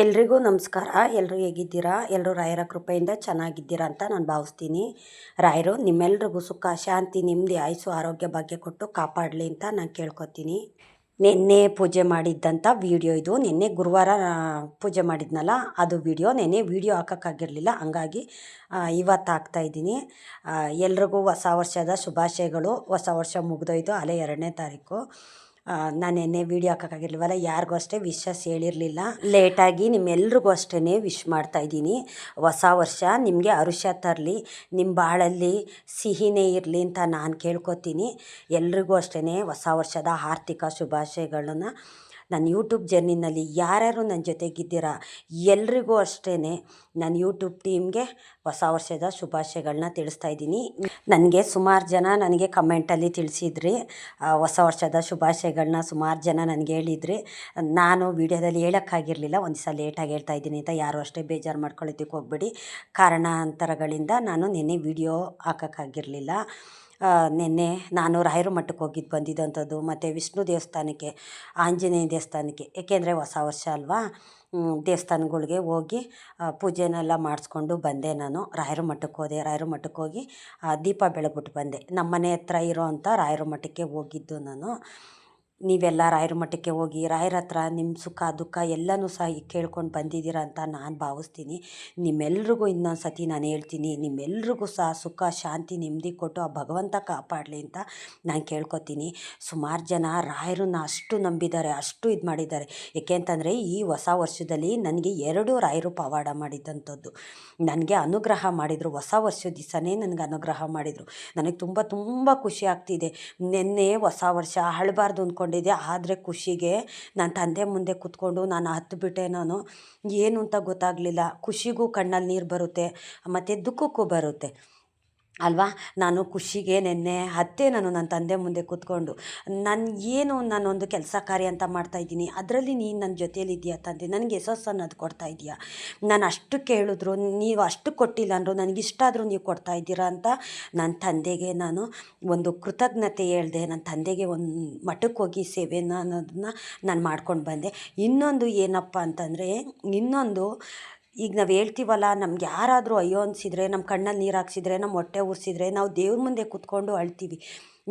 ಎಲ್ರಿಗೂ ನಮಸ್ಕಾರ. ಎಲ್ಲರೂ ಹೇಗಿದ್ದೀರಾ? ಎಲ್ಲರೂ ರಾಯರ ಕೃಪೆಯಿಂದ ಚೆನ್ನಾಗಿದ್ದೀರಾ ಅಂತ ನಾನು ಭಾವಿಸ್ತೀನಿ. ರಾಯರು ನಿಮ್ಮೆಲ್ರಿಗೂ ಸುಖ, ಶಾಂತಿ, ನೆಮ್ಮದಿ, ಆಯುಸ್ಸು, ಆರೋಗ್ಯ, ಭಾಗ್ಯ ಕೊಟ್ಟು ಕಾಪಾಡಲಿ ಅಂತ ನಾನು ಕೇಳ್ಕೊತೀನಿ. ನಿನ್ನೆ ಪೂಜೆ ಮಾಡಿದ್ದಂಥ ವೀಡಿಯೋ ಇದು. ನಿನ್ನೆ ಗುರುವಾರ ಪೂಜೆ ಮಾಡಿದ್ನಲ್ಲ, ಅದು ವೀಡಿಯೋ. ನಿನ್ನೆ ವೀಡಿಯೋ ಹಾಕೋಕ್ಕಾಗಿರಲಿಲ್ಲ, ಹಂಗಾಗಿ ಇವತ್ತು ಹಾಕ್ತಾಯಿದ್ದೀನಿ. ಎಲ್ರಿಗೂ ಹೊಸ ವರ್ಷದ ಶುಭಾಶಯಗಳು. ಹೊಸ ವರ್ಷ ಮುಗಿದೋಯ್ತು, ಅಲ್ಲೇ 2ನೇ ತಾರೀಕು. ನಾನು ನಿನ್ನೆ ವೀಡಿಯೋ ಹಾಕೋಕ್ಕಾಗಿರ್ಲಿಲ್ವಲ್ಲ, ಯಾರಿಗೂ ಅಷ್ಟೇ ವಿಶಸ್ ಹೇಳಿರಲಿಲ್ಲ. ಲೇಟಾಗಿ ನಿಮ್ಮೆಲ್ರಿಗೂ ಅಷ್ಟೇ ವಿಶ್ ಮಾಡ್ತಾಯಿದ್ದೀನಿ. ಹೊಸ ವರ್ಷ ನಿಮಗೆ ಹರುಷ ತರಲಿ, ನಿಮ್ಮ ಬಾಳಲ್ಲಿ ಸಿಹಿನೇ ಇರಲಿ ಅಂತ ನಾನು ಕೇಳ್ಕೊತೀನಿ. ಎಲ್ರಿಗೂ ಅಷ್ಟೇ ಹೊಸ ವರ್ಷದ ಆರ್ಥಿಕ ಶುಭಾಶಯಗಳನ್ನ. ನನ್ನ ಯೂಟ್ಯೂಬ್ ಜರ್ನಿನಲ್ಲಿ ಯಾರ್ಯಾರು ನನ್ನ ಜೊತೆಗಿದ್ದೀರಾ ಎಲ್ರಿಗೂ ಅಷ್ಟೇ ನನ್ನ ಯೂಟ್ಯೂಬ್ ಟೀಮ್ಗೆ ಹೊಸ ವರ್ಷದ ಶುಭಾಶಯಗಳನ್ನ ತಿಳಿಸ್ತಾ ಇದ್ದೀನಿ. ನನಗೆ ಸುಮಾರು ಜನ ನನಗೆ ಕಮೆಂಟಲ್ಲಿ ತಿಳಿಸಿದ್ರಿ, ಹೊಸ ವರ್ಷದ ಶುಭಾಶಯಗಳನ್ನ ಸುಮಾರು ಜನ ನನಗೆ ಹೇಳಿದ್ರಿ. ನಾನು ವೀಡಿಯೋದಲ್ಲಿ ಹೇಳೋಕ್ಕಾಗಿರಲಿಲ್ಲ, ಒಂದು ದಿವಸ ಲೇಟಾಗಿ ಹೇಳ್ತಾ ಇದ್ದೀನಿ ಅಂತ ಯಾರು ಅಷ್ಟೇ ಬೇಜಾರು ಮಾಡ್ಕೊಳ್ಳೋದಕ್ಕೆ ಹೋಗ್ಬೇಡಿ. ಕಾರಣಾಂತರಗಳಿಂದ ನಾನು ನಿನ್ನೆ ವೀಡಿಯೋ ಹಾಕೋಕ್ಕಾಗಿರಲಿಲ್ಲ. ನಿನ್ನೆ ನಾನು ರಾಯರ ಮಠಕ್ಕೆ ಹೋಗಿದ್ದು ಬಂದಿದ್ದಂಥದ್ದು, ಮತ್ತು ವಿಷ್ಣು ದೇವಸ್ಥಾನಕ್ಕೆ, ಆಂಜನೇಯ ದೇವಸ್ಥಾನಕ್ಕೆ, ಏಕೆಂದರೆ ಹೊಸ ವರ್ಷ ಅಲ್ವಾ, ದೇವಸ್ಥಾನಗಳಿಗೆ ಹೋಗಿ ಪೂಜೆನೆಲ್ಲ ಮಾಡಿಸ್ಕೊಂಡು ಬಂದೆ. ನಾನು ರಾಯರ ಮಠಕ್ಕೆ ಹೋದೆ. ರಾಯರ ಮಠಕ್ಕೆ ಹೋಗಿ ದೀಪ ಬೆಳಗ್ಬಿಟ್ಟು ಬಂದೆ. ನಮ್ಮ ಮನೆ ಹತ್ರ ಇರೋ ಅಂಥ ರಾಯರ ಮಠಕ್ಕೆ ಹೋಗಿದ್ದು ನಾನು. ನೀವೆಲ್ಲ ರಾಯರ ಮಠಕ್ಕೆ ಹೋಗಿ ರಾಯರ ಹತ್ರ ನಿಮ್ಮ ಸುಖ ದುಃಖ ಎಲ್ಲನೂ ಸಹ ಕೇಳ್ಕೊಂಡು ಬಂದಿದ್ದೀರ ಅಂತ ನಾನು ಭಾವಿಸ್ತೀನಿ. ನಿಮ್ಮೆಲ್ರಿಗೂ ಇನ್ನೊಂದು ಸತಿ ನಾನು ಹೇಳ್ತೀನಿ, ನಿಮ್ಮೆಲ್ರಿಗೂ ಸಹ ಸುಖ ಶಾಂತಿ ನೆಮ್ಮದಿ ಕೊಟ್ಟು ಆ ಭಗವಂತ ಕಾಪಾಡಲಿ ಅಂತ ನಾನು ಕೇಳ್ಕೊತೀನಿ. ಸುಮಾರು ಜನ ರಾಯರನ್ನ ಅಷ್ಟು ನಂಬಿದ್ದಾರೆ, ಅಷ್ಟು ಇದು ಮಾಡಿದ್ದಾರೆ. ಏಕೆ ಅಂತಂದರೆ ಈ ಹೊಸ ವರ್ಷದಲ್ಲಿ ನನಗೆ 2 ರಾಯರು ಪವಾಡ ಮಾಡಿದ್ದಂಥದ್ದು. ನನಗೆ ಅನುಗ್ರಹ ಮಾಡಿದರು. ಹೊಸ ವರ್ಷದ ದಿವಸನೇ ನನಗೆ ಅನುಗ್ರಹ ಮಾಡಿದರು. ನನಗೆ ತುಂಬ ಖುಷಿ ಆಗ್ತಿದೆ. ನಿನ್ನೆ ಹೊಸ ವರ್ಷ ಅಳಬಾರ್ದು ಅಂದ್ಕೊಂಡಿದ್ದೆ, ಆದರೆ ಖುಷಿಗೆ ನನ್ನ ತಂದೆ ಮುಂದೆ ಕೂತ್ಕೊಂಡು ನಾನು ಹತ್ಬಿಟ್ಟೆ. ನಾನು ಏನು ಅಂತ ಗೊತ್ತಾಗಲಿಲ್ಲ. ಖುಷಿಗೂ ಕಣ್ಣಲ್ಲಿ ನೀರು ಬರುತ್ತೆ, ಮತ್ತು ದುಃಖಕ್ಕೂ ಬರುತ್ತೆ ಅಲ್ವಾ. ನಾನು ಖುಷಿಗೆ ನಿನ್ನೆ ನಾನು ನನ್ನ ತಂದೆ ಮುಂದೆ ಕೂತ್ಕೊಂಡು, ನಾನೊಂದು ಕೆಲಸ ಕಾರ್ಯ ಅಂತ ಮಾಡ್ತಾಯಿದ್ದೀನಿ, ಅದರಲ್ಲಿ ನೀನು ನನ್ನ ಜೊತೇಲಿದ್ದೀಯಾ ತಂದೆ, ನನಗೆ ಯಶಸ್ಸು ಅನ್ನೋದು ಕೊಡ್ತಾ ಇದೆಯಾ, ನಾನು ಅಷ್ಟು ಕೇಳಿದ್ರು ನೀವು ಅಷ್ಟು ಕೊಟ್ಟಿಲ್ಲ ಅಂದರು, ನನಗಿಷ್ಟ ಆದರೂ ನೀವು ಕೊಡ್ತಾ ಇದ್ದೀರಾ ಅಂತ ನನ್ನ ತಂದೆಗೆ ನಾನು ಒಂದು ಕೃತಜ್ಞತೆ ಹೇಳಿದೆ. ನನ್ನ ತಂದೆಗೆ ಒಂದು ಮಠಕ್ಕೆ ಹೋಗಿ ಸೇವೆನ ಅನ್ನೋದನ್ನ ನಾನು ಮಾಡ್ಕೊಂಡು ಬಂದೆ. ಇನ್ನೊಂದು ಏನಪ್ಪ ಅಂತಂದರೆ, ಈಗ ನಾವು ಹೇಳ್ತೀವಲ್ಲ, ನಮ್ಗೆ ಯಾರಾದರೂ ಅಯ್ಯೋ ಅನಿಸಿದರೆ, ನಮ್ಮ ಕಣ್ಣಲ್ಲಿ ನೀರು ಹಾಕ್ಸಿದ್ರೆ, ನಮ್ಮ ಹೊಟ್ಟೆ ಉರಿಸಿದ್ರೆ, ನಾವು ದೇವ್ರ ಮುಂದೆ ಕೂತ್ಕೊಂಡು ಅಳ್ತೀವಿ.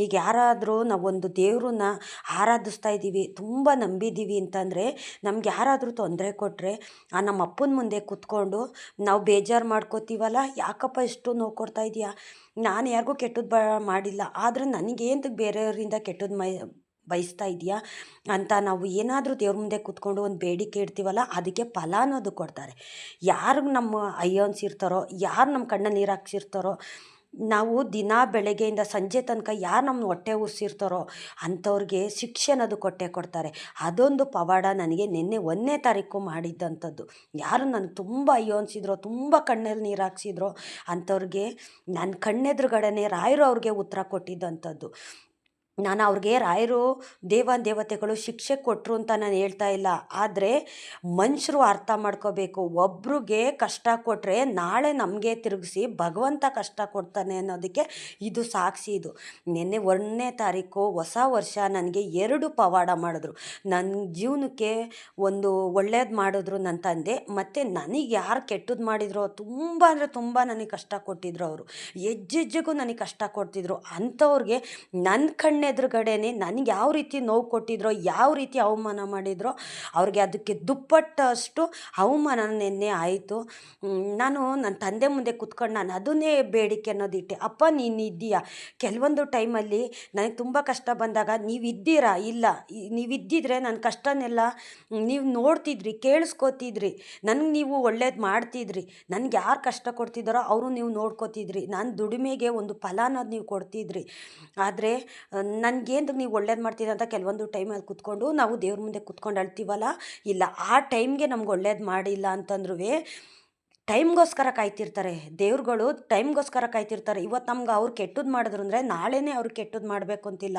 ಈಗ ಯಾರಾದರೂ ನಾವೊಂದು ದೇವ್ರನ್ನ ಆರಾಧಿಸ್ತಾ ಇದ್ದೀವಿ, ತುಂಬ ನಂಬಿದ್ದೀವಿ ಅಂತಂದರೆ, ನಮ್ಗೆ ಯಾರಾದರೂ ತೊಂದರೆ ಕೊಟ್ಟರೆ ನಮ್ಮ ಅಪ್ಪನ ಮುಂದೆ ಕೂತ್ಕೊಂಡು ನಾವು ಬೇಜಾರು ಮಾಡ್ಕೋತೀವಲ್ಲ, ಯಾಕಪ್ಪ ಇಷ್ಟು ನೋವು ಕೊಡ್ತಾ ಇದೆಯಾ, ನಾನು ಯಾರಿಗೂ ಕೆಟ್ಟದ್ದು ಮಾಡಿಲ್ಲ, ಆದರೆ ನನಗೇಂತಕ್ಕೆ ಬೇರೆಯವರಿಂದ ಕೆಟ್ಟದ್ದು ಬಯಸ್ತಾ ಇದೆಯಾ ಅಂತ ನಾವು ಏನಾದರೂ ದೇವ್ರ ಮುಂದೆ ಕೂತ್ಕೊಂಡು ಒಂದು ಬೇಡಿಕೆ ಇಡ್ತೀವಲ್ಲ, ಅದಕ್ಕೆ ಫಲ ಅನ್ನೋದು ಕೊಡ್ತಾರೆ. ಯಾರು ನಮ್ಮ ಅಯ್ಯೋ ಅನ್ಸಿರ್ತಾರೋ, ಯಾರು ನಮ್ಮ ಕಣ್ಣಲ್ಲಿ ನೀರು ಹಾಕ್ಸಿರ್ತಾರೋ, ನಾವು ದಿನ ಬೆಳಗ್ಗೆಯಿಂದ ಸಂಜೆ ತನಕ ಯಾರು ನಮ್ಮ ಹೊಟ್ಟೆ ಉರಿಸಿರ್ತಾರೋ ಅಂಥವ್ರಿಗೆ ಶಿಕ್ಷೆ ಅನ್ನೋದು ಕೊಟ್ಟೇ ಕೊಡ್ತಾರೆ. ಅದೊಂದು ಪವಾಡ ನನಗೆ ನಿನ್ನೆ 1ನೇ ತಾರೀಕು ಮಾಡಿದ್ದಂಥದ್ದು. ಯಾರು ನನಗೆ ತುಂಬ ಅಯ್ಯೋ ಅನಿಸಿದ್ರೋ, ತುಂಬ ಕಣ್ಣಲ್ಲಿ ನೀರು ಹಾಕ್ಸಿದ್ರೋ ಅಂಥವ್ರಿಗೆ ನನ್ನ ಕಣ್ಣೆದುರುಗಡೆನೇ ರಾಯರು ಅವ್ರಿಗೆ ಉತ್ತರ ಕೊಟ್ಟಿದ್ದಂಥದ್ದು. ನಾನು ಅವ್ರಿಗೆ ರಾಯರು ದೇವತೆಗಳು ಶಿಕ್ಷೆ ಕೊಟ್ಟರು ಅಂತ ನಾನು ಹೇಳ್ತಾ ಇಲ್ಲ, ಆದರೆ ಮನುಷ್ಯರು ಅರ್ಥ ಮಾಡ್ಕೋಬೇಕು. ಒಬ್ರಿಗೆ ಕಷ್ಟ ಕೊಟ್ಟರೆ ನಾಳೆ ನಮಗೆ ತಿರುಗಿಸಿ ಭಗವಂತ ಕಷ್ಟ ಕೊಡ್ತಾನೆ ಅನ್ನೋದಕ್ಕೆ ಇದು ಸಾಕ್ಷಿ. ಇದು ನಿನ್ನೆ 1ನೇ ತಾರೀಕು ಹೊಸ ವರ್ಷ ನನಗೆ 2 ಪವಾಡ ಮಾಡಿದ್ರು. ನನ್ನ ಜೀವನಕ್ಕೆ ಒಂದು ಒಳ್ಳೇದು ಮಾಡಿದ್ರು ನನ್ನ ತಂದೆ, ಮತ್ತು ನನಗೆ ಯಾರು ಕೆಟ್ಟದ್ದು ಮಾಡಿದ್ರು, ತುಂಬ ಅಂದರೆ ತುಂಬ ನನಗೆ ಕಷ್ಟ ಕೊಟ್ಟಿದ್ರು. ಅವರು ಹೆಜ್ಜೆಗೂ ನನಗೆ ಕಷ್ಟ ಕೊಡ್ತಿದ್ರು. ಅಂಥವ್ರಿಗೆ ನನ್ನ ಎದುರುಗಡೆನೆ ನನಗೆ ಯಾವ ರೀತಿ ನೋವು ಕೊಟ್ಟಿದ್ರೋ, ಯಾವ ರೀತಿ ಅವಮಾನ ಮಾಡಿದ್ರೋ, ಅವ್ರಿಗೆ ಅದಕ್ಕೆ ದುಪ್ಪಟ್ಟಷ್ಟು ಅವಮಾನ ನಿನ್ನೆ ಆಯಿತು. ನಾನು ನನ್ನ ತಂದೆ ಮುಂದೆ ಕೂತ್ಕೊಂಡು ನಾನು ಅದನ್ನೇ ಬೇಡಿಕೆ ಅನ್ನೋದಿಟ್ಟೆ. ಅಪ್ಪ ನೀನು ಇದ್ದೀಯಾ, ಕೆಲವೊಂದು ಟೈಮಲ್ಲಿ ನನಗೆ ತುಂಬ ಕಷ್ಟ ಬಂದಾಗ ನೀವಿದ್ದೀರಾ, ಇಲ್ಲ ನೀವಿದ್ದಿದ್ರೆ ನನ್ನ ಕಷ್ಟನೆಲ್ಲ ನೀವು ನೋಡ್ತಿದ್ರಿ, ಕೇಳಿಸ್ಕೊತಿದ್ರಿ, ನನಗೆ ನೀವು ಒಳ್ಳೇದು ಮಾಡ್ತಿದ್ರಿ, ನನಗೆ ಯಾರು ಕಷ್ಟ ಕೊಡ್ತಿದ್ದಾರೋ ಅವರು ನೀವು ನೋಡ್ಕೋತಿದ್ರಿ, ನಾನು ದುಡಿಮೆಗೆ ಒಂದು ಫಲ ಅನ್ನೋದು ನೀವು ಕೊಡ್ತಿದ್ರಿ. ಆದರೆ ನನಗೇನು ನೀವು ಒಳ್ಳೇದು ಮಾಡ್ತೀರ ಅಂತ ಕೆಲವೊಂದು ಟೈಮಲ್ಲಿ ಕೂತ್ಕೊಂಡು ನಾವು ದೇವ್ರ ಮುಂದೆ ಕೂತ್ಕೊಂಡು ಅಳ್ತೀವಲ್ಲ, ಇಲ್ಲ ಆ ಟೈಮ್ಗೆ ನಮ್ಗೆ ಒಳ್ಳೇದು ಮಾಡಿಲ್ಲ ಅಂತಂದ್ರೂ ಟೈಮ್ಗೋಸ್ಕರ ಕಾಯ್ತಿರ್ತಾರೆ ದೇವ್ರುಗಳು, ಟೈಮ್ಗೋಸ್ಕರ ಕಾಯ್ತಿರ್ತಾರೆ. ಇವತ್ತು ನಮ್ಗೆ ಅವ್ರು ಕೆಟ್ಟದ್ದು ಮಾಡಿದ್ರು ಅಂದರೆ ನಾಳೆನೇ ಅವ್ರು ಕೆಟ್ಟದ್ದು ಮಾಡಬೇಕು ಅಂತಿಲ್ಲ,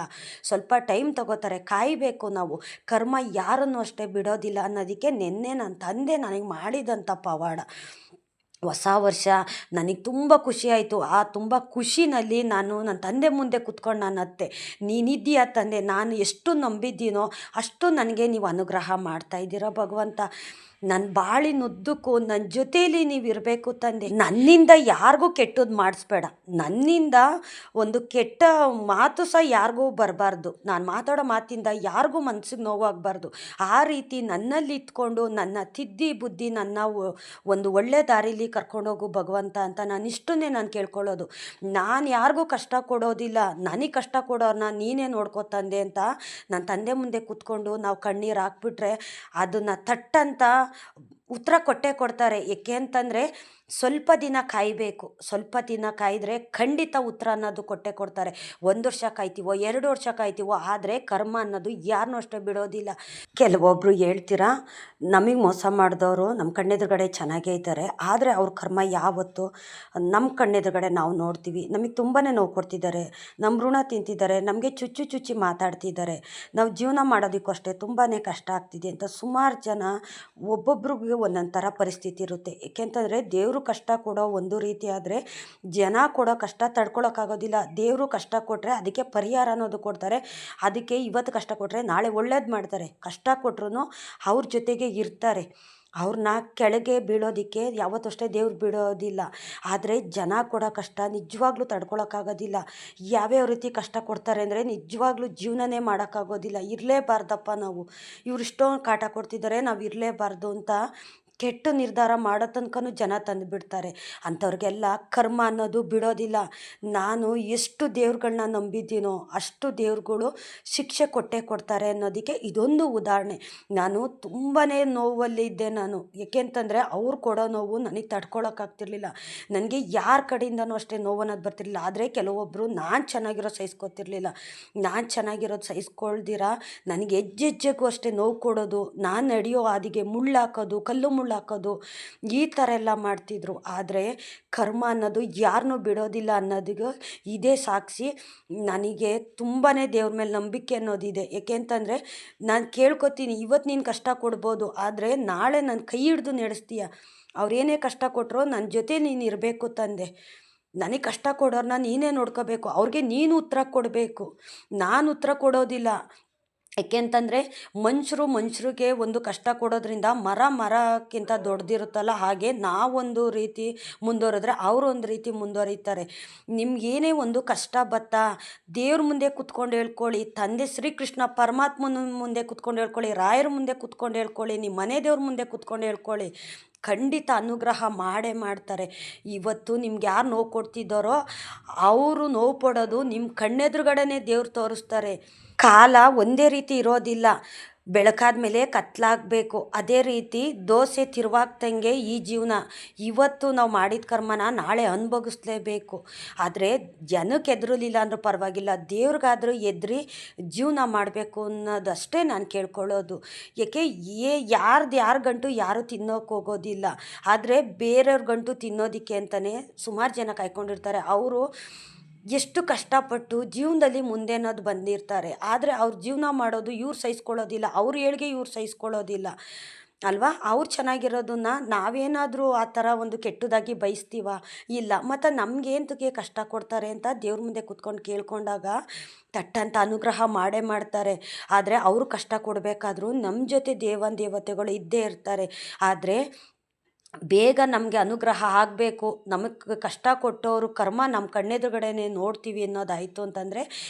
ಸ್ವಲ್ಪ ಟೈಮ್ ತೊಗೋತಾರೆ, ಕಾಯಬೇಕು ನಾವು. ಕರ್ಮ ಯಾರನ್ನು ಅಷ್ಟೇ ಬಿಡೋದಿಲ್ಲ ಅನ್ನೋದಕ್ಕೆ ನಿನ್ನೆ ನನ್ನ ತಂದೆ ನನಗೆ ಮಾಡಿದಂಥ ಪವಾಡ. ಹೊಸ ವರ್ಷ ನನಗೆ ತುಂಬ ಖುಷಿಯಾಯಿತು. ಆ ತುಂಬ ಖುಷಿನಲ್ಲಿ ನಾನು ನನ್ನ ತಂದೆ ಮುಂದೆ ಕೂತ್ಕೊಂಡು ನಾನು ಅತ್ತೆ, ನೀನಿದ್ದೀಯಾ ತಂದೆ, ನಾನು ಎಷ್ಟು ನಂಬಿದ್ದೀನೋ ಅಷ್ಟು ನನಗೆ ನೀವು ಅನುಗ್ರಹ ಮಾಡ್ತಾಯಿದ್ದೀರ ಭಗವಂತ. ನನ್ನ ಬಾಳಿನುದ್ದಕ್ಕೂ ನನ್ನ ಜೊತೇಲಿ ನೀವು ಇರಬೇಕು ತಂದೆ. ನನ್ನಿಂದ ಯಾರಿಗೂ ಕೆಟ್ಟದ್ದು ಮಾಡಿಸ್ಬೇಡ. ನನ್ನಿಂದ ಒಂದು ಕೆಟ್ಟ ಮಾತು ಸಹ ಯಾರಿಗೂ ಬರಬಾರ್ದು. ನಾನು ಮಾತಾಡೋ ಮಾತಿಂದ ಯಾರಿಗೂ ಮನ್ಸಿಗೆ ನೋವಾಗಬಾರ್ದು. ಆ ರೀತಿ ನನ್ನಲ್ಲಿ ಇದ್ಕೊಂಡು ನನ್ನ ತಿದ್ದಿ ಬುದ್ಧಿ ನನ್ನ ಒಂದು ಒಳ್ಳೆ ದಾರಿಲಿ ಕರ್ಕೊಂಡೋಗು ಭಗವಂತ ಅಂತ ನಾನು ಇಷ್ಟನ್ನೇ ನಾನು ಕೇಳ್ಕೊಳ್ಳೋದು. ನಾನು ಯಾರಿಗೂ ಕಷ್ಟ ಕೊಡೋದಿಲ್ಲ. ನನಗೆ ಕಷ್ಟ ಕೊಡೋರನ್ನ ನೀನೇ ನೋಡ್ಕೋ ತಂದೆ ಅಂತ ನನ್ನ ತಂದೆ ಮುಂದೆ ಕೂತ್ಕೊಂಡು ನಾವು ಕಣ್ಣೀರು ಹಾಕ್ಬಿಟ್ರೆ ಅದನ್ನು ತಟ್ಟಂತ ಉತ್ತರ ಕೊಟ್ಟೇ ಕೊಡ್ತಾರೆ. ಏಕೆ ಅಂತಂದರೆ ಸ್ವಲ್ಪ ದಿನ ಕಾಯಬೇಕು. ಸ್ವಲ್ಪ ದಿನ ಕಾಯಿದ್ರೆ ಖಂಡಿತ ಉತ್ತರ ಅನ್ನೋದು ಕೊಟ್ಟೇ ಕೊಡ್ತಾರೆ. 1 ವರ್ಷ ಕಾಯ್ತೀವೋ 2 ವರ್ಷ ಕಾಯ್ತೀವೋ, ಆದರೆ ಕರ್ಮ ಅನ್ನೋದು ಯಾರನ್ನೂ ಅಷ್ಟೇ ಬಿಡೋದಿಲ್ಲ. ಕೆಲವೊಬ್ಬರು ಹೇಳ್ತೀರಾ, ನಮಗೆ ಮೋಸ ಮಾಡಿದವರು ನಮ್ಮ ಕಣ್ಣೆದುರುಗಡೆ ಚೆನ್ನಾಗೇ ಇದ್ದಾರೆ, ಆದರೆ ಅವ್ರ ಕರ್ಮ ಯಾವತ್ತು ನಮ್ಮ ಕಣ್ಣೆದುರುಗಡೆ ನಾವು ನೋಡ್ತೀವಿ. ನಮಗೆ ತುಂಬಾ ನೋವು ಕೊಡ್ತಿದ್ದಾರೆ, ನಮ್ಮ ಋಣ ತಿಂತಿದ್ದಾರೆ, ನಮಗೆ ಚುಚ್ಚಿ ಮಾತಾಡ್ತಿದ್ದಾರೆ, ನಾವು ಜೀವನ ಮಾಡೋದಕ್ಕೂ ಅಷ್ಟೇ ತುಂಬಾ ಕಷ್ಟ ಆಗ್ತಿದೆ ಅಂತ ಸುಮಾರು ಜನ ಒಬ್ಬೊಬ್ರಿಗೆ ಒಂದೊಂದು ಥರ ಪರಿಸ್ಥಿತಿ ಇರುತ್ತೆ. ಏಕೆಂತಂದರೆ ದೇವರು ಕಷ್ಟ ಕೊಡೋ ಒಂದು ರೀತಿ ಆದರೆ ಜನ ಕೊಡೋ ಕಷ್ಟ ತಡ್ಕೊಳಕ್ಕಾಗೋದಿಲ್ಲ. ದೇವರು ಕಷ್ಟ ಕೊಟ್ಟರೆ ಅದಕ್ಕೆ ಪರಿಹಾರ ಅನ್ನೋದು ಕೊಡ್ತಾರೆ. ಅದಕ್ಕೆ ಇವತ್ತು ಕಷ್ಟ ಕೊಟ್ಟರೆ ನಾಳೆ ಒಳ್ಳೇದು ಮಾಡ್ತಾರೆ. ಕಷ್ಟ ಕೊಟ್ರು ಅವ್ರ ಜೊತೆಗೆ ಇರ್ತಾರೆ. ಅವ್ರನ್ನ ಕೆಳಗೆ ಬೀಳೋದಕ್ಕೆ ಯಾವತ್ತೂ ಅಷ್ಟೇ ದೇವ್ರು ಬಿಡೋದಿಲ್ಲ. ಆದರೆ ಜನ ಕೊಡೋ ಕಷ್ಟ ನಿಜವಾಗ್ಲೂ ತಡ್ಕೊಳಕ್ಕಾಗೋದಿಲ್ಲ. ಯಾವ್ಯಾವ ರೀತಿ ಕಷ್ಟ ಕೊಡ್ತಾರೆ ಅಂದರೆ ನಿಜವಾಗ್ಲೂ ಜೀವನನೇ ಮಾಡೋಕ್ಕಾಗೋದಿಲ್ಲ. ಇರಲೇಬಾರ್ದಪ್ಪ ನಾವು, ಇವ್ರು ಇಷ್ಟೊಂದು ಕಾಟ ಕೊಡ್ತಿದ್ದಾರೆ, ನಾವು ಇರಲೇಬಾರ್ದು ಅಂತ ಕೆಟ್ಟ ನಿರ್ಧಾರ ಮಾಡೋ ತನಕನೂ ಜನ ತಂದುಬಿಡ್ತಾರೆ. ಅಂಥವ್ರಿಗೆಲ್ಲ ಕರ್ಮ ಅನ್ನೋದು ಬಿಡೋದಿಲ್ಲ. ನಾನು ಎಷ್ಟು ದೇವ್ರುಗಳನ್ನ ನಂಬಿದ್ದೀನೋ ಅಷ್ಟು ದೇವ್ರುಗಳು ಶಿಕ್ಷೆ ಕೊಟ್ಟೇ ಕೊಡ್ತಾರೆ ಅನ್ನೋದಕ್ಕೆ ಇದೊಂದು ಉದಾಹರಣೆ. ನಾನು ತುಂಬಾ ನೋವಲ್ಲಿದ್ದೆ ನಾನು. ಏಕೆಂತಂದರೆ ಅವ್ರು ಕೊಡೋ ನೋವು ನನಗೆ ತಡ್ಕೊಳಕ್ಕಾಗ್ತಿರ್ಲಿಲ್ಲ. ನನಗೆ ಯಾರ ಕಡೆಯಿಂದನೂ ಅಷ್ಟೇ ನೋವು ಅನ್ನೋದು ಬರ್ತಿರ್ಲಿಲ್ಲ. ಆದರೆ ಕೆಲವೊಬ್ಬರು ನಾನು ಚೆನ್ನಾಗಿರೋದು ಸಹಿಸ್ಕೊತಿರ್ಲಿಲ್ಲ. ನಾನು ಚೆನ್ನಾಗಿರೋದು ಸಹಿಸ್ಕೊಳ್ದಿರ ನನಗೆ ಹೆಜ್ಜೆಗೂ ಅಷ್ಟೇ ನೋವು ಕೊಡೋದು, ನಾನು ನಡೆಯೋ ಹಾದಿಗೆ ಮುಳ್ಳಾಕೋದು, ಕಲ್ಲು ಮುಳ್ಳಾಕೋದು, ಈ ಥರ ಎಲ್ಲ ಮಾಡ್ತಿದ್ರು. ಆದರೆ ಕರ್ಮ ಅನ್ನೋದು ಯಾರನ್ನೂ ಬಿಡೋದಿಲ್ಲ ಅನ್ನೋದಿಗೆ ಇದೇ ಸಾಕ್ಷಿ. ನನಗೆ ತುಂಬಾ ದೇವ್ರ ಮೇಲೆ ನಂಬಿಕೆ ಅನ್ನೋದಿದೆ. ಏಕೆಂತಂದರೆ ನಾನು ಕೇಳ್ಕೊತೀನಿ, ಇವತ್ತು ನೀನು ಕಷ್ಟ ಕೊಡ್ಬೋದು, ಆದರೆ ನಾಳೆ ನನ್ನ ಕೈ ಹಿಡ್ದು ನಡೆಸ್ತೀಯ. ಅವ್ರೇನೇ ಕಷ್ಟ ಕೊಟ್ಟರು ನನ್ನ ಜೊತೆ ನೀನು ಇರಬೇಕು ತಂದೆ. ನನಗೆ ಕಷ್ಟ ಕೊಡೋರನ್ನ ನೀನೇ ನೋಡ್ಕೋಬೇಕು. ಅವ್ರಿಗೆ ನೀನು ಉತ್ತರ ಕೊಡಬೇಕು, ನಾನು ಉತ್ತರ ಕೊಡೋದಿಲ್ಲ. ಏಕೆಂತಂದರೆ ಮನುಷ್ಯರಿಗೆ ಒಂದು ಕಷ್ಟ ಕೊಡೋದ್ರಿಂದ ಮರಕ್ಕಿಂತ ದೊಡ್ಡದಿರುತ್ತಲ್ಲ, ಹಾಗೆ ನಾವೊಂದು ರೀತಿ ಮುಂದುವರೆದ್ರೆ ಅವರು ಒಂದು ರೀತಿ ಮುಂದುವರಿತಾರೆ. ನಿಮ್ಗೇನೇ ಒಂದು ಕಷ್ಟ ಬತ್ತಾ ದೇವ್ರ ಮುಂದೆ ಕೂತ್ಕೊಂಡು ಹೇಳ್ಕೊಳ್ಳಿ, ತಂದೆ ಶ್ರೀಕೃಷ್ಣ ಪರಮಾತ್ಮನ ಮುಂದೆ ಕೂತ್ಕೊಂಡು ಹೇಳ್ಕೊಳ್ಳಿ, ರಾಯರ ಮುಂದೆ ಕೂತ್ಕೊಂಡು ಹೇಳ್ಕೊಳ್ಳಿ, ನಿಮ್ಮ ಮನೆ ದೇವ್ರ ಮುಂದೆ ಕೂತ್ಕೊಂಡು ಹೇಳ್ಕೊಳ್ಳಿ, ಖಂಡಿತ ಅನುಗ್ರಹ ಮಾಡೇ ಮಾಡ್ತಾರೆ. ಇವತ್ತು ನಿಮ್ಗೆ ಯಾರು ನೋವು ಕೊಡ್ತಿದ್ದಾರೋ ಅವರು ನೋವು ಪಡೋದು ನಿಮ್ಮ ಕಣ್ಣೆದುರುಗಡೆನೇ ದೇವ್ರು ತೋರಿಸ್ತಾರೆ. ಕಾಲ ಒಂದೇ ರೀತಿ ಇರೋದಿಲ್ಲ. ಬೆಳಕಾದ ಮೇಲೆ ಕತ್ಲಾಗಬೇಕು. ಅದೇ ರೀತಿ ದೋಸೆ ತಿರುವಾಗ್ದಂಗೆ ಈ ಜೀವನ. ಇವತ್ತು ನಾವು ಮಾಡಿದ ಕರ್ಮನ ನಾಳೆ ಅನುಭವಿಸ್ಲೇಬೇಕು. ಆದರೆ ಜನಕ್ಕೆ ಎದುರಲಿಲ್ಲ ಅಂದ್ರೂ ಪರವಾಗಿಲ್ಲ, ದೇವ್ರಿಗಾದರೂ ಎದುರಿ ಜೀವನ ಮಾಡಬೇಕು ಅನ್ನೋದಷ್ಟೇ ನಾನು ಕೇಳ್ಕೊಳ್ಳೋದು. ಏಕೆ ಯಾರ ಗಂಟು ಯಾರು ತಿನ್ನೋಕೆ ಹೋಗೋದಿಲ್ಲ. ಆದರೆ ಬೇರೆಯವ್ರ ಗಂಟು ತಿನ್ನೋದಕ್ಕೆ ಅಂತಲೇ ಸುಮಾರು ಜನ ಕಾಯ್ಕೊಂಡಿರ್ತಾರೆ. ಅವರು ಎಷ್ಟು ಕಷ್ಟಪಟ್ಟು ಜೀವನದಲ್ಲಿ ಮುಂದೆ ಅನ್ನೋದು ಬಂದಿರ್ತಾರೆ. ಆದರೆ ಅವ್ರ ಜೀವನ ಮಾಡೋದು ಇವ್ರು ಸಹಿಸ್ಕೊಳ್ಳೋದಿಲ್ಲ, ಅವ್ರ ಏಳಿಗೆ ಇವ್ರು ಸಹಿಸ್ಕೊಳ್ಳೋದಿಲ್ಲ ಅಲ್ವಾ. ಅವ್ರು ಚೆನ್ನಾಗಿರೋದನ್ನ ನಾವೇನಾದರೂ ಆ ಥರ ಒಂದು ಕೆಟ್ಟದಾಗಿ ಬಯಸ್ತೀವ? ಇಲ್ಲ. ಮತ್ತು ನಮಗೇಂತಕ್ಕೆ ಕಷ್ಟ ಕೊಡ್ತಾರೆ ಅಂತ ದೇವ್ರ ಮುಂದೆ ಕೂತ್ಕೊಂಡು ಕೇಳ್ಕೊಂಡಾಗ ತಟ್ಟಂತ ಅನುಗ್ರಹ ಮಾಡೇ ಮಾಡ್ತಾರೆ. ಆದರೆ ಅವರು ಕಷ್ಟ ಕೊಡಬೇಕಾದ್ರೂ ನಮ್ಮ ಜೊತೆ ದೇವತೆಗಳು ಇದ್ದೇ ಇರ್ತಾರೆ. ಆದರೆ ಬೇಗ ನಮಗೆ ಅನುಗ್ರಹ ಆಗಬೇಕು, ನಮಗೆ ಕಷ್ಟ ಕೊಟ್ಟವರು ಕರ್ಮ ನಮ್ಮ ಕಣ್ಣೆದುರುಗಡೆನೇ ನೋಡ್ತೀವಿ ಅನ್ನೋದಾಯಿತು ಅಂತಂದರೆ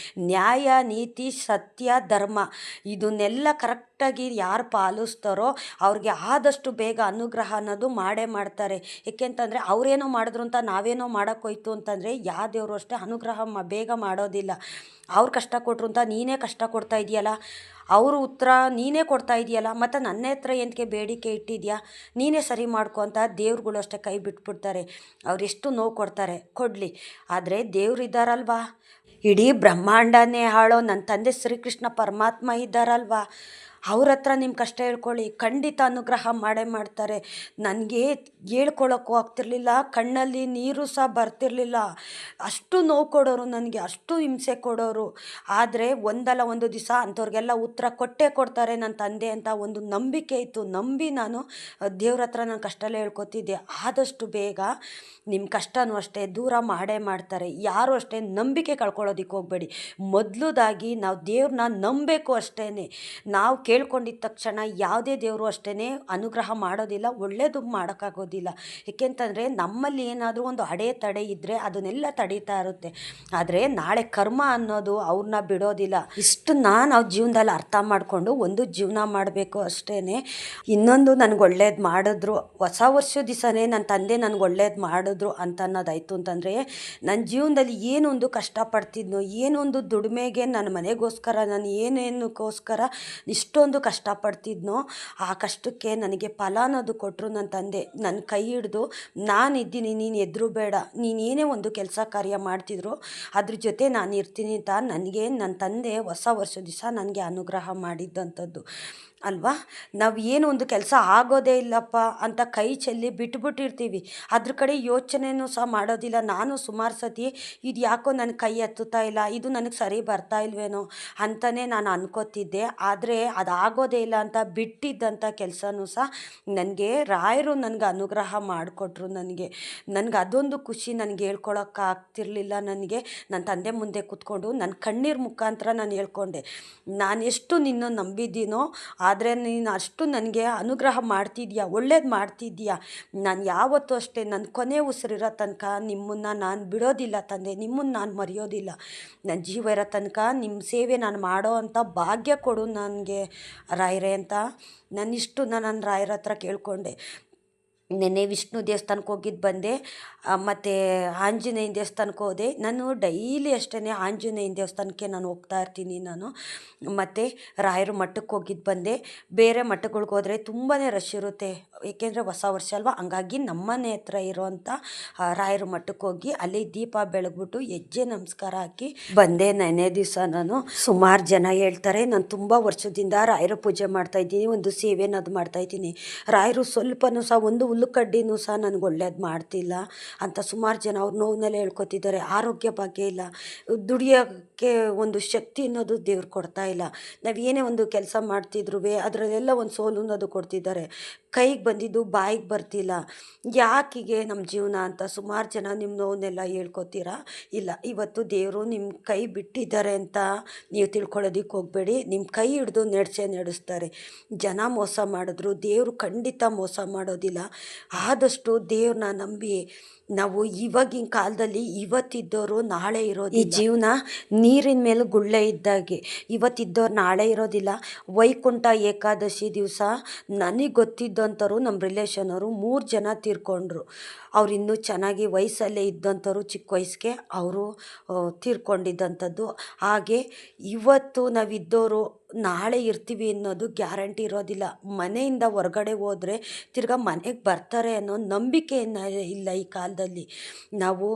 ನ್ಯಾಯ, ನೀತಿ, ಸತ್ಯ, ಧರ್ಮ ಇದನ್ನೆಲ್ಲ ಕರೆಕ್ಟಾಗಿ ಯಾರು ಪಾಲಿಸ್ತಾರೋ ಅವ್ರಿಗೆ ಆದಷ್ಟು ಬೇಗ ಅನುಗ್ರಹ ಅನ್ನೋದು ಮಾಡೇ ಮಾಡ್ತಾರೆ. ಏಕೆಂತಂದರೆ ಅವರೇನೋ ಮಾಡಿದ್ರು ಅಂತ ನಾವೇನೋ ಮಾಡೋಕ್ಕೋಯ್ತು ಅಂತಂದರೆ ಯಾವ ದೇವರು ಅಷ್ಟೇ ಅನುಗ್ರಹ ಬೇಗ ಮಾಡೋದಿಲ್ಲ. ಅವ್ರು ಕಷ್ಟ ಕೊಟ್ಟರು ಅಂತ ನೀನೇ ಕಷ್ಟ ಕೊಡ್ತಾ ಇದೆಯಲ್ಲ, ಅವ್ರ ಉತ್ತರ ನೀನೇ ಕೊಡ್ತಾ ಇದೆಯಲ್ಲ, ಮತ್ತು ನನ್ನ ಹತ್ರ ಏನಕ್ಕೆ ಬೇಡಿಕೆ ಇಟ್ಟಿದೆಯಾ, ನೀನೇ ಸರಿ ಮಾಡ್ಕೊ ಅಂತ ದೇವ್ರುಗಳು ಅಷ್ಟೇ ಕೈ ಬಿಟ್ಬಿಡ್ತಾರೆ. ಅವ್ರು ಎಷ್ಟು ನೋವು ಕೊಡ್ತಾರೆ ಕೊಡಲಿ, ಆದರೆ ದೇವ್ರು ಇದ್ದಾರಲ್ವಾ, ಇಡೀ ಬ್ರಹ್ಮಾಂಡನೇ ಆಳೋ ನನ್ನ ತಂದೆ ಶ್ರೀಕೃಷ್ಣ ಪರಮಾತ್ಮ ಇದ್ದಾರಲ್ವಾ, ಅವ್ರ ಹತ್ರ ನಿಮ್ಮ ಕಷ್ಟ ಹೇಳ್ಕೊಳ್ಳಿ, ಖಂಡಿತ ಅನುಗ್ರಹ ಮಾಡೇ ಮಾಡ್ತಾರೆ. ನನಗೆ ಹೇಳ್ಕೊಳ್ಳೋಕ್ಕೂ ಆಗ್ತಿರ್ಲಿಲ್ಲ, ಕಣ್ಣಲ್ಲಿ ನೀರು ಸಹ ಬರ್ತಿರ್ಲಿಲ್ಲ. ಅಷ್ಟು ನೋವು ಕೊಡೋರು, ನನಗೆ ಅಷ್ಟು ಹಿಂಸೆ ಕೊಡೋರು. ಆದರೆ ಒಂದಲ್ಲ ಒಂದು ದಿವಸ ಅಂಥವ್ರಿಗೆಲ್ಲ ಉತ್ತರ ಕೊಟ್ಟೇ ಕೊಡ್ತಾರೆ ನನ್ನ ತಂದೆ ಅಂತ ಒಂದು ನಂಬಿಕೆ ಇತ್ತು. ನಂಬಿ ನಾನು ದೇವ್ರ ಹತ್ರ ನನ್ನ ಕಷ್ಟಲ್ಲೇ ಹೇಳ್ಕೊತಿದ್ದೆ. ಆದಷ್ಟು ಬೇಗ ನಿಮ್ಮ ಕಷ್ಟನೂ ಅಷ್ಟೇ ದೂರ ಮಾಡೇ ಮಾಡ್ತಾರೆ. ಯಾರು ಅಷ್ಟೇ ನಂಬಿಕೆ ಕಳ್ಕೊಳ್ಳೋದಕ್ಕೆ ಹೋಗಬೇಡಿ. ಮೊದಲದಾಗಿ ನಾವು ದೇವ್ರನ್ನ ನಂಬಬೇಕು ಅಷ್ಟೇ. ನಾವು ಕೇಳ್ಕೊಂಡಿದ್ದ ತಕ್ಷಣ ಯಾವುದೇ ದೇವರು ಅಷ್ಟೇ ಅನುಗ್ರಹ ಮಾಡೋದಿಲ್ಲ, ಒಳ್ಳೇದು ಮಾಡೋಕ್ಕಾಗೋದಿಲ್ಲ. ಏಕೆಂತಂದರೆ ನಮ್ಮಲ್ಲಿ ಏನಾದರೂ ಒಂದು ಅಡೆತಡೆ ಇದ್ದರೆ ಅದನ್ನೆಲ್ಲ ತಡೀತಾ ಇರುತ್ತೆ. ಆದರೆ ನಾಳೆ ಕರ್ಮ ಅನ್ನೋದು ಅವ್ರನ್ನ ಬಿಡೋದಿಲ್ಲ. ಇಷ್ಟನ್ನ ನಾವು ಜೀವನದಲ್ಲಿ ಅರ್ಥ ಮಾಡಿಕೊಂಡು ಒಂದು ಜೀವನ ಮಾಡಬೇಕು ಅಷ್ಟೇ. ಇನ್ನೊಂದು ನನಗೆ ಒಳ್ಳೇದು ಮಾಡಿದ್ರು, ಹೊಸ ವರ್ಷದ ದಿವಸನೇ ನನ್ನ ತಂದೆ ನನಗೆ ಒಳ್ಳೇದು ಮಾಡಿದ್ರು ಅಂತ ಅನ್ನೋದಾಯಿತು ಅಂತಂದರೆ, ನನ್ನ ಜೀವನದಲ್ಲಿ ಏನೊಂದು ಕಷ್ಟಪಡ್ತಿದ್ನೋ, ಏನೊಂದು ದುಡಿಮೆಗೆ ನನ್ನ ಮನೆಗೋಸ್ಕರ ನಾನು ಏನೇನಕ್ಕೋಸ್ಕರ ಇಷ್ಟೊಂದು ಕಷ್ಟಪಡ್ತಿದ್ನೋ ಆ ಕಷ್ಟಕ್ಕೆ ನನಗೆ ಫಲ ಅನ್ನೋದು ಕೊಟ್ಟರು ನನ್ನ ತಂದೆ. ನನ್ನ ಕೈ ಹಿಡಿದು ನಾನಿದ್ದೀನಿ, ನೀನು ಎದುರು ಬೇಡ, ನೀನು ಏನೇ ಒಂದು ಕೆಲಸ ಕಾರ್ಯ ಮಾಡ್ತಿದ್ರು ಅದ್ರ ಜೊತೆ ನಾನು ಇರ್ತೀನಿ ಅಂತ ನನಗೆ ನನ್ನ ತಂದೆ ಹೊಸ ವರ್ಷದ ದಿವಸ ನನಗೆ ಅನುಗ್ರಹ ಮಾಡಿದ್ದಂಥದ್ದು ಅಲ್ವಾ. ನಾವು ಏನು ಒಂದು ಕೆಲಸ ಆಗೋದೇ ಇಲ್ಲಪ್ಪ ಅಂತ ಕೈ ಚೆಲ್ಲಿ ಬಿಟ್ಬಿಟ್ಟಿರ್ತೀವಿ, ಅದ್ರ ಕಡೆ ಯೋಚನೆಯೂ ಸಹ ಮಾಡೋದಿಲ್ಲ. ನಾನು ಸುಮಾರು ಸತಿ ಇದು ಯಾಕೋ ನನ್ನ ಕೈ ಹತ್ತುತ್ತಾ ಇಲ್ಲ, ಇದು ನನಗೆ ಸರಿ ಬರ್ತಾ ಇಲ್ವೇನೋ ಅಂತಲೇ ನಾನು ಅನ್ಕೋತಿದ್ದೆ. ಆದರೆ ಅದಾಗೋದೇ ಇಲ್ಲ ಅಂತ ಬಿಟ್ಟಿದ್ದಂಥ ಕೆಲಸನೂ ಸಹ ನನಗೆ ರಾಯರು ನನಗೆ ಅನುಗ್ರಹ ಮಾಡಿಕೊಟ್ರು. ನನಗೆ ಅದೊಂದು ಖುಷಿ ನನಗೆ ಹೇಳ್ಕೊಳಕ್ಕಾಗ್ತಿರ್ಲಿಲ್ಲ. ನನಗೆ ನನ್ನ ತಂದೆ ಮುಂದೆ ಕೂತ್ಕೊಂಡು ನನ್ನ ಕಣ್ಣೀರು ಮುಖಾಂತರ ನಾನು ಹೇಳ್ಕೊಂಡೆ, ನಾನೆಷ್ಟು ನಿನ್ನ ನಂಬಿದ್ದೀನೋ ಆದರೆ ನೀನು ಅಷ್ಟು ನನಗೆ ಅನುಗ್ರಹ ಮಾಡ್ತಿದ್ಯಾ, ಒಳ್ಳೇದು ಮಾಡ್ತಿದ್ಯಾ. ನಾನು ಯಾವತ್ತೂ ಅಷ್ಟೇ ನನ್ನ ಕೊನೆ ಉಸಿರಿರೋ ತನಕ ನಿಮ್ಮನ್ನು ನಾನು ಬಿಡೋದಿಲ್ಲ ತಂದೆ, ನಿಮ್ಮನ್ನು ನಾನು ಮರೆಯೋದಿಲ್ಲ. ನನ್ನ ಜೀವ ಇರೋ ತನಕ ನಿಮ್ಮ ಸೇವೆ ನಾನು ಮಾಡೋ ಅಂಥ ಭಾಗ್ಯ ಕೊಡು ನನಗೆ ರಾಯರೇ ಅಂತ ನಾನಿಷ್ಟು ನನ್ನ ರಾಯರ ಹತ್ರ ಕೇಳಿಕೊಂಡೆ. ನೆನ್ನೆ ವಿಷ್ಣು ದೇವಸ್ಥಾನಕ್ಕೆ ಹೋಗಿದ್ದು ಬಂದೆ, ಮತ್ತು ಆಂಜನೇಯನ ದೇವಸ್ಥಾನಕ್ಕೆ ಹೋದೆ. ನಾನು ಡೈಲಿ ಅಷ್ಟೇ ಆಂಜನೇಯನ ದೇವಸ್ಥಾನಕ್ಕೆ ನಾನು ಹೋಗ್ತಾ ಇರ್ತೀನಿ ನಾನು. ಮತ್ತು ರಾಯರ ಮಠಕ್ಕೆ ಹೋಗಿದ್ದು ಬಂದೆ. ಬೇರೆ ಮಠಗಳ್ಗೆ ಹೋದರೆ ತುಂಬಾ ರಶ್ ಇರುತ್ತೆ, ಏಕೆಂದರೆ ಹೊಸ ವರ್ಷ ಅಲ್ವಾ. ಹಂಗಾಗಿ ನಮ್ಮನೆ ಹತ್ರ ಇರೋವಂಥ ರಾಯರ ಮಠಕ್ಕೆ ಹೋಗಿ ಅಲ್ಲಿ ದೀಪ ಬೆಳಗ್ಬಿಟ್ಟು ಹೆಜ್ಜೆ ನಮಸ್ಕಾರ ಹಾಕಿ ಬಂದೆ. ನೆನ್ನೆ ದಿವಸ ನಾನು ಸುಮಾರು ಜನ ಹೇಳ್ತಾರೆ, ನಾನು ತುಂಬ ವರ್ಷದಿಂದ ರಾಯರ ಪೂಜೆ ಮಾಡ್ತಾಯಿದ್ದೀನಿ, ಒಂದು ಸೇವೆನದು ಮಾಡ್ತಾಯಿದ್ದೀನಿ, ರಾಯರು ಸ್ವಲ್ಪನೂ ಸಹ ಒಂದು ಹುಲ್ಲುಕಡ್ಡಿನೂ ಸಹ ನನಗೆ ಒಳ್ಳೇದು ಮಾಡ್ತಿಲ್ಲ ಅಂತ ಸುಮಾರು ಜನ ಅವ್ರ ನೋವನ್ನೆಲ್ಲ ಹೇಳ್ಕೊತಿದ್ದಾರೆ. ಆರೋಗ್ಯ ಭಾಗ್ಯ ಇಲ್ಲ, ದುಡಿಯೋಕ್ಕೆ ಒಂದು ಶಕ್ತಿ ಅನ್ನೋದು ದೇವ್ರು ಕೊಡ್ತಾ ಇಲ್ಲ. ನಾವು ಏನೇ ಒಂದು ಕೆಲಸ ಮಾಡ್ತಿದ್ರು ಅದರಲ್ಲೆಲ್ಲ ಒಂದು ಸೋಲು ಅನ್ನೋದು ಕೊಡ್ತಿದ್ದಾರೆ. ಕೈಗೆ ಬಂದಿದ್ದು ಬಾಯಿಗೆ ಬರ್ತಿಲ್ಲ, ಯಾಕಿಗೆ ನಮ್ಮ ಜೀವನ ಅಂತ ಸುಮಾರು ಜನ ನಿಮ್ಮ ನೋವನ್ನೆಲ್ಲ ಹೇಳ್ಕೊತೀರಾ. ಇಲ್ಲ, ಇವತ್ತು ದೇವರು ನಿಮ್ಮ ಕೈ ಬಿಟ್ಟಿದ್ದಾರೆ ಅಂತ ನೀವು ತಿಳ್ಕೊಳ್ಳೋದಕ್ಕೆ ಹೋಗಬೇಡಿ. ನಿಮ್ಮ ಕೈ ಹಿಡಿದು ನಡೆಸ್ತಾರೆ. ಜನ ಮೋಸ ಮಾಡಿದ್ರು ದೇವರು ಖಂಡಿತ ಮೋಸ ಮಾಡೋದಿಲ್ಲ. ಆದಷ್ಟು ದೇವ್ರನ್ನ ನಂಬಿ ನಾವು ಇವಾಗಿನ ಕಾಲದಲ್ಲಿ ಇವತ್ತಿದ್ದವರು ನಾಳೆ ಇರೋದು. ಈ ಜೀವನ ನೀರಿನ ಮೇಲೆ ಗುಳ್ಳೆ ಇದ್ದಾಗೆ, ಇವತ್ತಿದ್ದವ್ರು ನಾಳೆ ಇರೋದಿಲ್ಲ. ವೈಕುಂಠ ಏಕಾದಶಿ ದಿವಸ ನನಗೆ ಗೊತ್ತಿದ್ದಂಥವ್ರು ನಮ್ಮ ರಿಲೇಷನವರು 3 ಜನ ತೀರ್ಕೊಂಡ್ರು. ಅವ್ರು ಇನ್ನೂ ಚೆನ್ನಾಗಿ ವಯಸ್ಸಲ್ಲೇ ಇದ್ದಂಥವ್ರು, ಚಿಕ್ಕ ವಯಸ್ಸಿಗೆ ಅವರು ತೀರ್ಕೊಂಡಿದ್ದಂಥದ್ದು. ಹಾಗೆ ಇವತ್ತು ನಾವಿದ್ದವರು ನಾಳೆ ಇರ್ತೀವಿ ಅನ್ನೋದು ಗ್ಯಾರಂಟಿ ಇರೋದಿಲ್ಲ. ಮನೆಯಿಂದ ಹೊರಗಡೆ ಹೋದರೆ ತಿರ್ಗಾ ಮನೆಗೆ ಬರ್ತಾರೆ ಅನ್ನೋ ನಂಬಿಕೆ ಇಲ್ಲ ಈ ಕಾಲದಲ್ಲಿ. ನಾವು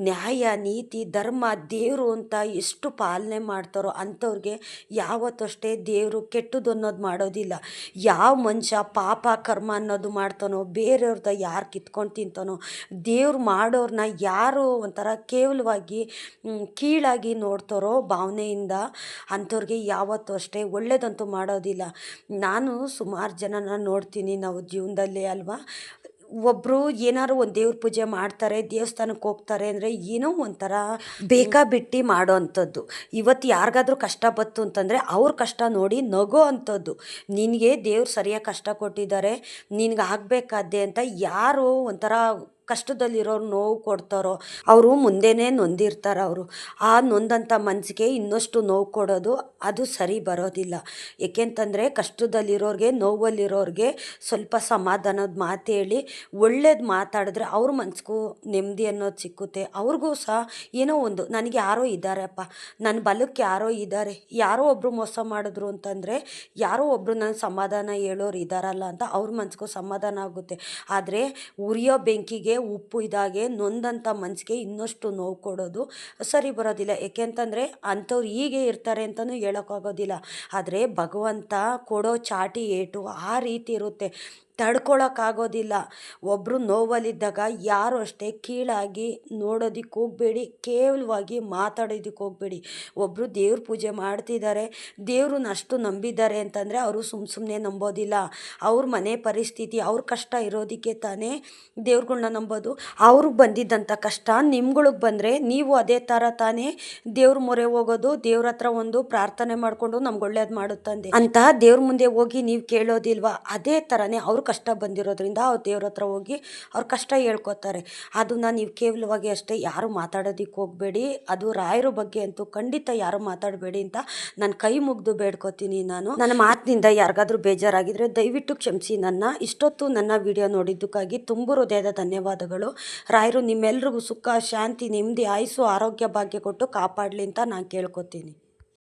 ನ್ಯಾಯ, ನೀತಿ, ಧರ್ಮ, ದೇವರು ಅಂತ ಎಷ್ಟು ಪಾಲನೆ ಮಾಡ್ತಾರೋ ಅಂಥವ್ರಿಗೆ ಯಾವತ್ತೂ ಅಷ್ಟೇ ದೇವರು ಕೆಟ್ಟದ್ದು ಅನ್ನೋದು ಮಾಡೋದಿಲ್ಲ. ಯಾವ ಮನುಷ್ಯ ಪಾಪ ಕರ್ಮ ಅನ್ನೋದು ಮಾಡ್ತಾನೋ, ಬೇರೆಯವ್ರದ್ದು ಯಾರು ಕಿತ್ಕೊಂಡು ತಿಂತಾನೋ, ದೇವ್ರು ಮಾಡೋರನ್ನ ಯಾರು ಒಂಥರ ಕೇವಲವಾಗಿ ಕೀಳಾಗಿ ನೋಡ್ತಾರೋ ಭಾವನೆಯಿಂದ, ಅಂಥವ್ರಿಗೆ ಯಾವತ್ತೂ ಅಷ್ಟೇ ಒಳ್ಳೇದಂತೂ ಮಾಡೋದಿಲ್ಲ. ನಾನು ಸುಮಾರು ಜನನ ನೋಡ್ತೀನಿ ನಾವು ಜೀವನದಲ್ಲಿ ಅಲ್ವಾ. ಒಬ್ಬರು ಏನಾದ್ರು ಒಂದು ದೇವ್ರ ಪೂಜೆ ಮಾಡ್ತಾರೆ, ದೇವಸ್ಥಾನಕ್ಕೆ ಹೋಗ್ತಾರೆ ಅಂದರೆ ಏನೋ ಒಂಥರ ಬೇಕಾಬಿಟ್ಟಿ ಮಾಡೋ ಅಂಥದ್ದು. ಇವತ್ತು ಯಾರಿಗಾದ್ರೂ ಕಷ್ಟ ಬಂತು ಅಂತಂದರೆ ಅವ್ರ ಕಷ್ಟ ನೋಡಿ ನಗೋ ಅಂಥದ್ದು. ನಿನಗೆ ದೇವ್ರು ಸರಿಯಾಗಿ ಕಷ್ಟ ಕೊಟ್ಟಿದ್ದಾರೆ, ನಿನಗೆ ಆಗಬೇಕಾದ್ದೆ ಅಂತ ಯಾರು ಒಂಥರ ಕಷ್ಟದಲ್ಲಿರೋರು ನೋವು ಕೊಡ್ತಾರೋ ಅವರು ಮುಂದೆನೇ ನೊಂದಿರ್ತಾರೆ. ಆ ನೊಂದಂಥ ಮನಸ್ಸಿಗೆ ಇನ್ನಷ್ಟು ನೋವು ಕೊಡೋದು ಅದು ಸರಿ ಬರೋದಿಲ್ಲ. ಏಕೆಂತಂದರೆ ಕಷ್ಟದಲ್ಲಿರೋರಿಗೆ, ನೋವಲ್ಲಿರೋರಿಗೆ ಸ್ವಲ್ಪ ಸಮಾಧಾನದ ಮಾತು ಹೇಳಿ ಒಳ್ಳೇದು ಮಾತಾಡಿದ್ರೆ ಅವ್ರ ಮನಸ್ಸಿಗೂ ನೆಮ್ಮದಿ ಅನ್ನೋದು ಸಿಕ್ಕುತ್ತೆ. ಅವ್ರಿಗೂ ಸಹ ಏನೋ ಒಂದು ನನಗೆ ಯಾರೋ ಇದ್ದಾರಪ್ಪ, ನನ್ನ ಬಲಕ್ಕೆ ಯಾರೋ ಇದ್ದಾರೆ, ಯಾರೋ ಒಬ್ಬರು ಮೋಸ ಮಾಡಿದ್ರು ಅಂತಂದರೆ ಯಾರೋ ಒಬ್ಬರು ನನಗೆ ಸಮಾಧಾನ ಹೇಳೋರು ಇದ್ದಾರಲ್ಲ ಅಂತ ಅವ್ರ ಮನಸ್ಸಿಗೂ ಸಮಾಧಾನ ಆಗುತ್ತೆ. ಆದರೆ ಉರಿಯೋ ಬೆಂಕಿಗೆ ಉಪ್ಪು ಇದ್ದಾಗೆ ನೊಂದಂಥ ಮನಸ್ಸಿಗೆ ಇನ್ನಷ್ಟು ನೋವು ಕೊಡೋದು ಸರಿ ಬರೋದಿಲ್ಲ. ಏಕೆಂತಂದರೆ ಅಂಥವ್ರು ಹೀಗೆ ಇರ್ತಾರೆ ಅಂತಲೂ ಹೇಳೋಕ್ಕಾಗೋದಿಲ್ಲ. ಆದರೆ ಭಗವಂತ ಕೊಡೋ ಚಾಟಿ ಏಟು ಆ ರೀತಿ ಇರುತ್ತೆ. ತಡ್ಕೊಳಕ್ಕಾಗೋದಿಲ್ಲ. ಒಬ್ಬರು ನೋವಲ್ಲಿದ್ದಾಗ ಯಾರು ಅಷ್ಟೇ ಕೀಳಾಗಿ ನೋಡೋದಕ್ಕೆ ಹೋಗಬೇಡಿ, ಕೇವಲವಾಗಿ ಮಾತಾಡೋದಕ್ಕೆ ಹೋಗಬೇಡಿ. ಒಬ್ಬರು ದೇವ್ರ ಪೂಜೆ ಮಾಡ್ತಿದ್ದಾರೆ, ದೇವ್ರನ್ನ ಅಷ್ಟು ನಂಬಿದ್ದಾರೆ ಅಂತಂದರೆ ಅವರು ಸುಮ್ಮನೆ ನಂಬೋದಿಲ್ಲ. ಅವ್ರ ಮನೆ ಪರಿಸ್ಥಿತಿ, ಅವ್ರ ಕಷ್ಟ ಇರೋದಕ್ಕೆ ತಾನೇ ದೇವ್ರುಗಳ್ನ ನಂಬೋದು. ಅವ್ರಿಗೆ ಬಂದಿದ್ದಂಥ ಕಷ್ಟ ನಿಮ್ಗಳಿಗೆ ಬಂದರೆ ನೀವು ಅದೇ ಥರ ತಾನೇ ದೇವ್ರ ಮೊರೆ ಹೋಗೋದು, ದೇವ್ರ ಹತ್ರ ಒಂದು ಪ್ರಾರ್ಥನೆ ಮಾಡಿಕೊಂಡು ನಮ್ಗೆ ಒಳ್ಳೇದು ಮಾಡುತ್ತಂದೆ ಅಂತ ದೇವ್ರ ಮುಂದೆ ಹೋಗಿ ನೀವು ಕೇಳೋದಿಲ್ವಾ? ಅದೇ ಥರನೇ ಅವ್ರ ಕಷ್ಟ ಬಂದಿರೋದ್ರಿಂದ ಅವ್ರು ದೇವ್ರ ಹತ್ರ ಹೋಗಿ ಅವ್ರ ಕಷ್ಟ ಹೇಳ್ಕೊತಾರೆ. ಅದನ್ನು ನೀವು ಕೇವಲವಾಗಿ ಅಷ್ಟೇ ಯಾರು ಮಾತಾಡೋದಕ್ಕೆ ಹೋಗಬೇಡಿ. ಅದು ರಾಯರ ಬಗ್ಗೆ ಅಂತೂ ಖಂಡಿತ ಯಾರು ಮಾತಾಡಬೇಡಿ ಅಂತ ನಾನು ಕೈ ಮುಗಿದು ಬೇಡ್ಕೊತೀನಿ. ನನ್ನ ಮಾತಿನಿಂದ ಯಾರಿಗಾದ್ರೂ ಬೇಜಾರಾಗಿದ್ದರೆ ದಯವಿಟ್ಟು ಕ್ಷಮಿಸಿ. ಇಷ್ಟೊತ್ತು ನನ್ನ ವಿಡಿಯೋ ನೋಡಿದ್ದಕ್ಕಾಗಿ ತುಂಬ ಹೃದಯದ ಧನ್ಯವಾದಗಳು. ರಾಯರು ನಿಮ್ಮೆಲ್ರಿಗೂ ಸುಖ, ಶಾಂತಿ, ನೆಮ್ಮದಿ, ಆಯುಸ್ಸು, ಆರೋಗ್ಯ ಭಾಗ್ಯ ಕೊಟ್ಟು ಕಾಪಾಡಲಿ ಅಂತ ನಾನು ಕೇಳ್ಕೊತೀನಿ.